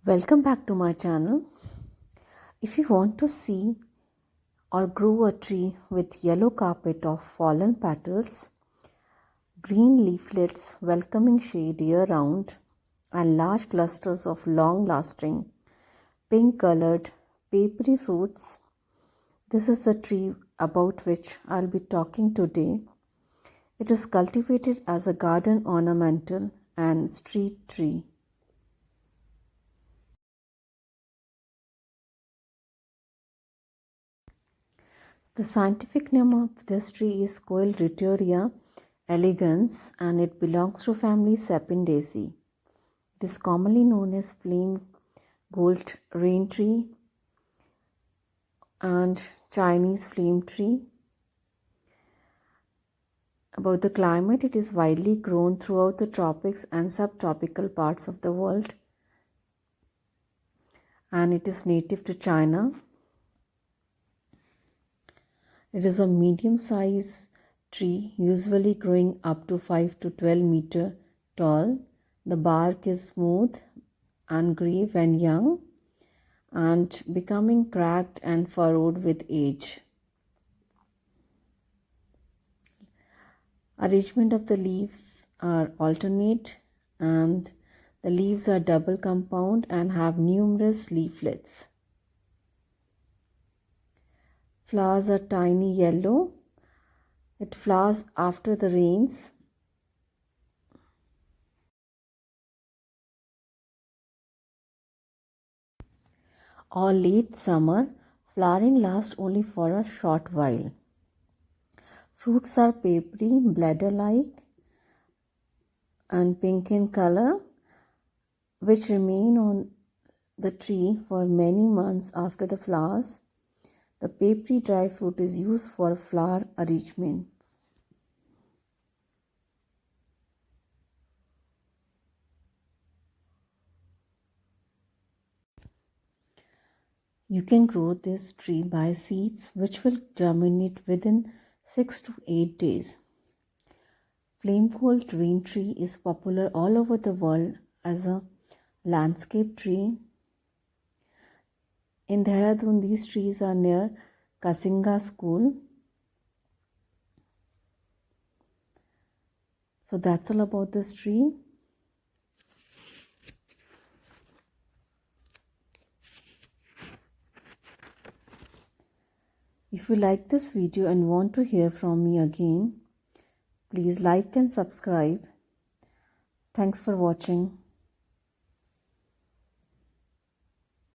Welcome back to my channel. If you want to see or grow a tree with yellow carpet of fallen petals, green leaflets, welcoming shade year round, and large clusters of long-lasting pink-colored papery fruits, this is the tree about which I'll be talking today. It is cultivated as a garden ornamental and street tree. The scientific name of this tree is koelreuteria elegans, and it belongs to family Sapindaceae. It is commonly known as flamegold rain tree and Chinese flame tree. About the climate, it is widely grown throughout the tropics and subtropical parts of the world, and it is native to China. It is a medium-sized tree, usually growing up to 5 to 12 meters tall. The bark is smooth and grey when young and becoming cracked and furrowed with age. Arrangement of the leaves are alternate, and the leaves are double compound and have numerous leaflets. Flowers are tiny yellow. It flowers after the rains. Or late summer. Flowering lasts only for a short while. Fruits are papery, bladder-like and pink in color, which remain on the tree for many months after the flowers. The papery dry fruit is used for flower arrangements. You can grow this tree by seeds, which will germinate within 6 to 8 days. Flamegold rain tree is popular all over the world as a landscape tree. In Dehradun, these trees are near Kasinga school. So that's all about this tree. If you like this video and want to hear from me again, please like and subscribe. Thanks for watching.